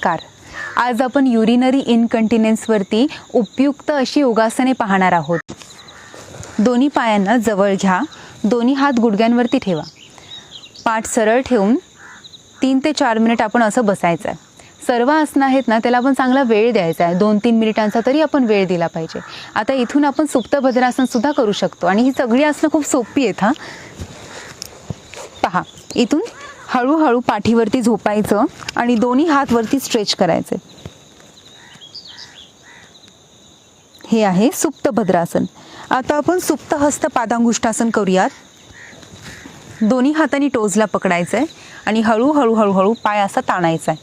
नमस्कार. आज आपण युरिनरी इनकंटिनेन्सवरती उपयुक्त अशी योगासने पाहणार आहोत. दोन्ही पायांना जवळ घ्या, दोन्ही हात गुडघ्यांवरती ठेवा. पाठ सरळ ठेवून 3 ते 4 मिनिट आपण असं बसायचं आहे. सर्व आसनं आहेत ना, त्याला आपण चांगला वेळ द्यायचा आहे. 2-3 मिनिटांचा तरी आपण वेळ दिला पाहिजे. आता इथून आपण सुप्त भद्रासन सुद्धा करू शकतो आणि ही सगळी आसनं खूप सोपी आहेत. पहा, इथून हळूहळू पाठीवरती झोपायचं आणि दोन्ही हात वरती स्ट्रेच करायचे. हे आहे सुप्त भद्रासन. आता आपण सुप्त हस्त पादांगुष्ठासन करूयात. दोन्ही हातांनी टोजला पकडायचं आहे आणि हळूहळू हळूहळू पाय असा ताणायचा आहे.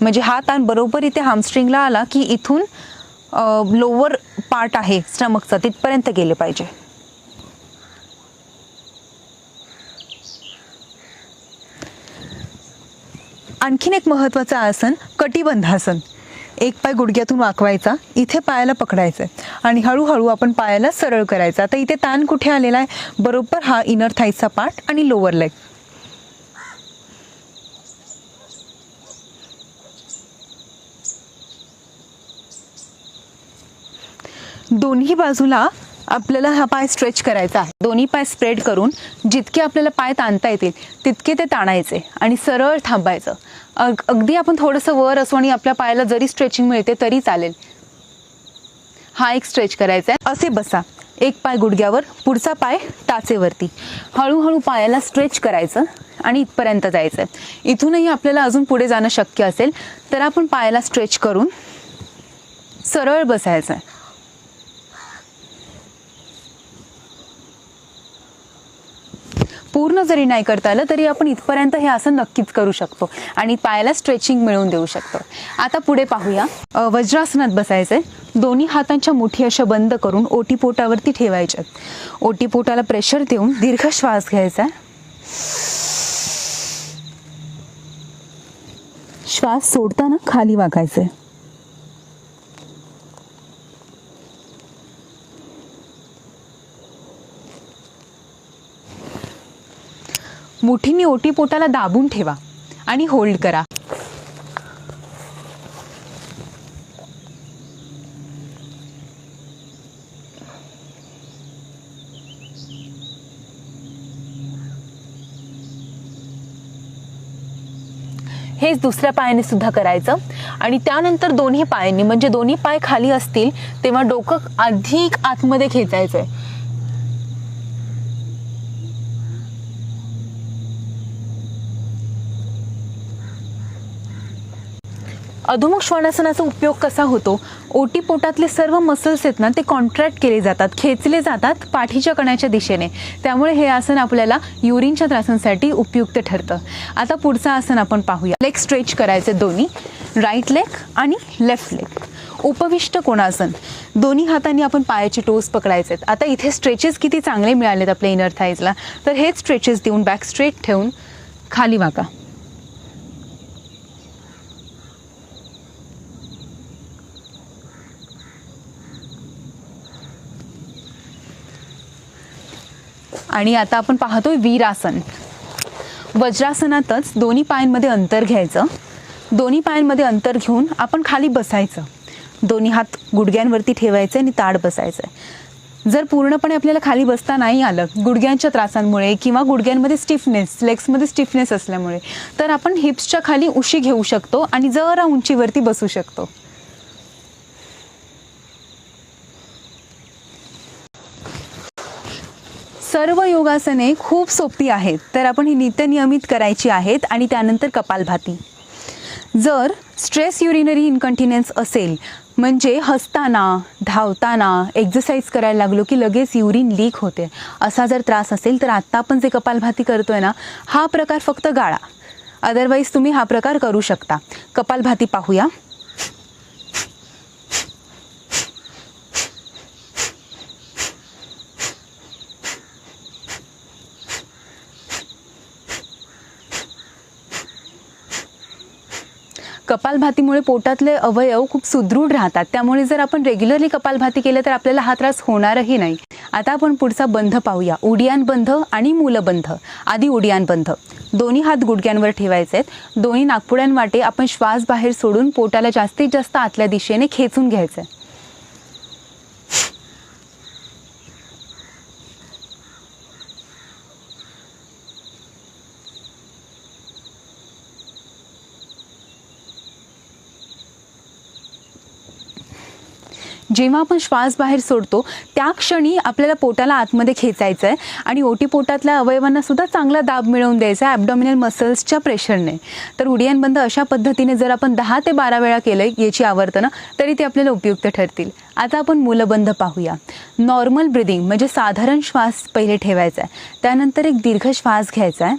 म्हणजे हा ताण बरोबर इथे हामस्ट्रिंगला आला की इथून लोअर पार्ट आहे स्टमकचा तिथपर्यंत गेले पाहिजे. आणखीन एक महत्त्वाचं आसन कटिबंधासन. एक पाय गुडघ्यातून वाकवायचा, इथे पायाला पकडायचं आणि हळूहळू आपण पायाला सरळ करायचा. आता इथे ताण कुठे आलेला आहे? बरोबर हा इनर थाईचा पार्ट आणि लोअर लेग. दोन्ही बाजूला आपल्याला हा पाय स्ट्रेच करायचा आहे. दोन्ही पाय स्प्रेड करून जितके आपल्याला पाय ताणता येतील तितके ते ताणायचे आणि सरळ थांबायचं. अगदी आपण थोडंसं वर असू आणि आपल्या पायाला जरी स्ट्रेचिंग मिळते तरी चालेल. हा एक स्ट्रेच करायचा आहे. असे बसा, एक पाय गुडघ्यावर, पुढचा पाय टाचेवरती. हळूहळू पायाला स्ट्रेच करायचं आणि इथपर्यंत जायचं आहे. इथूनही आपल्याला अजून पुढे जाणं शक्य असेल तर आपण पायाला स्ट्रेच करून सरळ बसायचं आहे. पूर्ण जरी नाही करता आलं तरी आपण इथपर्यंत हे आसन नक्कीच करू शकतो आणि पायाला स्ट्रेचिंग मिळवून देऊ शकतो. आता पुढे पाहूया. वज्रासनात बसायचंय. दोन्ही हातांच्या मुठी अशा बंद करून ओटीपोटावरती ठेवायच्यात. ओटीपोटाला प्रेशर देऊन दीर्घ श्वास घ्यायचा. श्वास सोडताना खाली वाकायचे. मुठींनी ओटीपोटाला दाबून ठेवा आणि होल्ड करा. हेच दुसऱ्या पायाने सुद्धा करायचं आणि त्यानंतर दोन्ही पायांनी, म्हणजे दोन्ही पाय खाली असतील तेव्हा डोकं अधिक आतमध्ये खेचायचंय. अधोमुख श्वानासनाचा उपयोग कसा होतो? ओटीपोटातले सर्व मसल्स आहेत ना, ते कॉन्ट्रॅक्ट केले जातात, खेचले जातात पाठीच्या कण्याच्या दिशेने. त्यामुळे हे आसन आपल्याला युरिनच्या त्रासांसाठी उपयुक्त ठरतं. आता पुढचं आसन आपण पाहूया. लेग स्ट्रेच करायचे दोन्ही, राईट लेग आणि लेफ्ट लेग. उपविष्ट कोणासन. दोन्ही हातांनी आपण पायाचे टोस पकडायचे. आता इथे स्ट्रेचेस किती चांगले मिळालेत आपल्या इनर थाईजला, तर हेच स्ट्रेचेस देऊन बॅक स्ट्रेट ठेवून खाली वाका. आणि आता आपण पाहतोय वीरासन. वज्रासनातच दोन्ही पायांमध्ये अंतर घ्यायचं. दोन्ही पायांमध्ये अंतर घेऊन आपण खाली बसायचं. दोन्ही हात गुडघ्यांवरती ठेवायचे आणि ताठ बसायचं. जर पूर्णपणे आपल्याला खाली बसता नाही आलं गुडघ्यांच्या त्रासांमुळे किंवा गुडघ्यांमध्ये स्टिफनेस, लेग्समध्ये स्टिफनेस असल्यामुळे, तर आपण हिप्सच्या खाली उशी घेऊ शकतो आणि जरा उंचीवरती बसू शकतो. सर्व योगासने खूप सोपी आहेत, तर आपण ही नित्यनियमित करायची आहेत. आणि त्यानंतर कपालभाती. जर स्ट्रेस युरिनरी इनकंटिनेन्स असेल, म्हणजे हसताना, धावताना, एक्सरसाइज करायला लागलो की लगेच युरिन लीक होते, असा जर त्रास असेल तर आत्ता आपण जे कपालभाती करतोय ना, हा प्रकार फक्त गाळा. अदरवाईज तुम्ही हा प्रकार करू शकता. कपालभाती पाहूया. कपालभातीमुळे पोटातले अवयव खूप सुदृढ राहतात. त्यामुळे जर आपण रेग्युलरली कपालभाती केलं तर आपल्याला हा त्रास होणारही नाही. आता आपण पुढचा बंध पाहूया. उडियान बंध आणि मूलबंध. आधी उडियान बंध. दोन्ही हात गुडघ्यांवर ठेवायचे आहेत. दोन्ही नाकपुड्यांवाटे आपण श्वास बाहेर सोडून पोटाला जास्तीत जास्त आतल्या दिशेने खेचून घ्यायचं आहे. जेव्हा आपण श्वास बाहेर सोडतो त्या क्षणी आपल्याला पोटाला आतमध्ये खेचायचं आहे आणि ओटीपोटातल्या अवयवांना सुद्धा चांगला दाब मिळवून द्यायचा आहे ॲब्डॉमिनल मसल्सच्या प्रेशरने. तर उडियान बंद अशा पद्धतीने जर आपण 10 ते 12 वेळा केलं याची आवर्तनं तरी ते आपल्याला उपयुक्त ठरतील. आता आपण मूलबंध पाहूया. नॉर्मल ब्रिदिंग म्हणजे साधारण श्वास पहिले ठेवायचा आहे, त्यानंतर एक दीर्घ श्वास घ्यायचा आहे,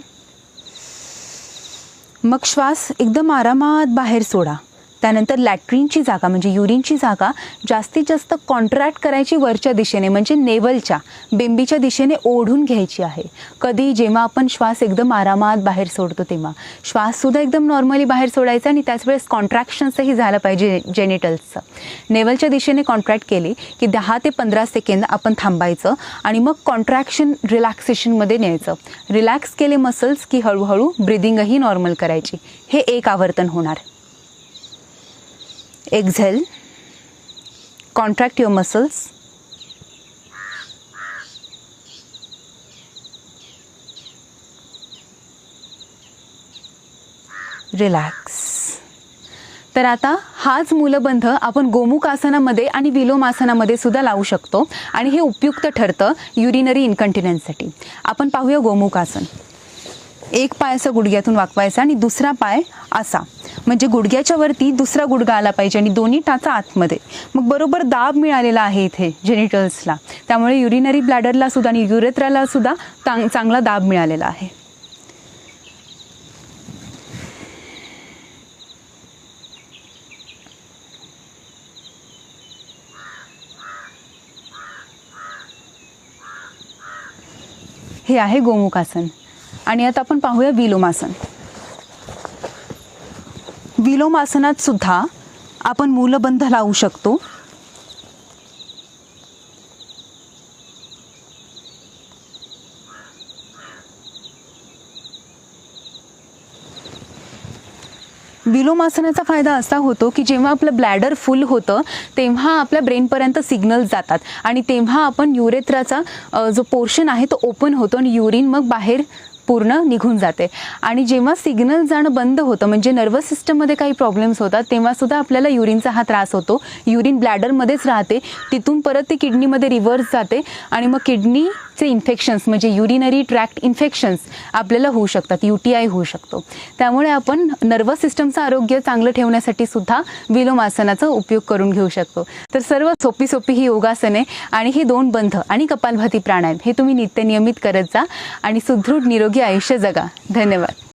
मग श्वास एकदम आरामात बाहेर सोडा. त्यानंतर लॅट्रिनची जागा म्हणजे युरिनची जागा जास्तीत जास्त कॉन्ट्रॅक्ट करायची वरच्या दिशेने म्हणजे नेवलच्या बेंबीच्या दिशेने ओढून घ्यायची आहे. कधी जेव्हा आपण श्वास एकदम आरामात बाहेर सोडतो तेव्हा श्वाससुद्धा एकदम नॉर्मली बाहेर सोडायचा आणि त्याच वेळेस कॉन्ट्रॅक्शन्सही झालं पाहिजे जेनिटल्सचं. नेवलच्या दिशेने कॉन्ट्रॅक्ट केली की 10 ते 15 सेकंद आपण थांबायचं आणि मग कॉन्ट्रॅक्शन रिलॅक्सेशनमध्ये न्यायचं. रिलॅक्स केले मसल्स की हळूहळू ब्रिदिंगही नॉर्मल करायची. हे एक आवर्तन होणार. Exhale, contract your muscles. Relax. तर आता हाच मूलबंध आपण गोमुख आसनामध्ये आणि विलोम आसनामध्ये सुद्धा लावू शकतो आणि हे उपयुक्त ठरतं युरिनरी इन्कंटिनन्ससाठी. आपण पाहूया गोमुख आसन. एक पाय असा गुडघ्यातून वाकवायचा आणि दुसरा पाय असा म्हणजे गुडघ्याच्या वरती दुसरा गुडघा आला पाहिजे आणि दोन्ही टाचा आतमध्ये. मग बरोबर दाब मिळालेला आहे इथे जेनिटल्सला, त्यामुळे युरिनरी ब्लॅडरला सुद्धा आणि युरेथ्राला सुद्धा चांगला दाब मिळालेला आहे. हे आहे गोमुखासन. आणि आता आपण पाहूया विलोमासन. विलोमासनात सुद्धा आपण मूलबंध लावू शकतो. विलोमासनाचा फायदा असा होतो की जेव्हा आपलं ब्लॅडर फुल होतं तेव्हा आपल्या ब्रेनपर्यंत सिग्नल्स जातात आणि तेव्हा आपण युरेथ्राचा जो पोर्शन आहे तो ओपन होतो आणि युरिन मग बाहेर पूर्ण निघून जाते. आणि जेव्हा सिग्नल जाणं बंद होतं म्हणजे नर्वस सिस्टममध्ये काही प्रॉब्लेम्स होतात तेव्हा सुद्धा आपल्याला युरिनचा हा त्रास होतो. युरिन ब्लॅडरमध्येच राहते, तिथून परत ती किडनीमध्ये रिव्हर्स जाते आणि मग किडनीचे इन्फेक्शन्स म्हणजे युरिनरी ट्रॅक्ट इन्फेक्शन्स आपल्याला होऊ शकतात, UTI होऊ शकतो. त्यामुळे आपण नर्वस सिस्टमचं आरोग्य चांगलं ठेवण्यासाठी सुद्धा विलोमासनाचा उपयोग करून घेऊ शकतो. तर सर्व सोपी ही योगासने आणि हे 2 बंध आणि कपालभाती प्राणायाम हे तुम्ही नियमित करत जा आणि सुदृढ निरोगी आयुष्य जगा. धन्यवाद.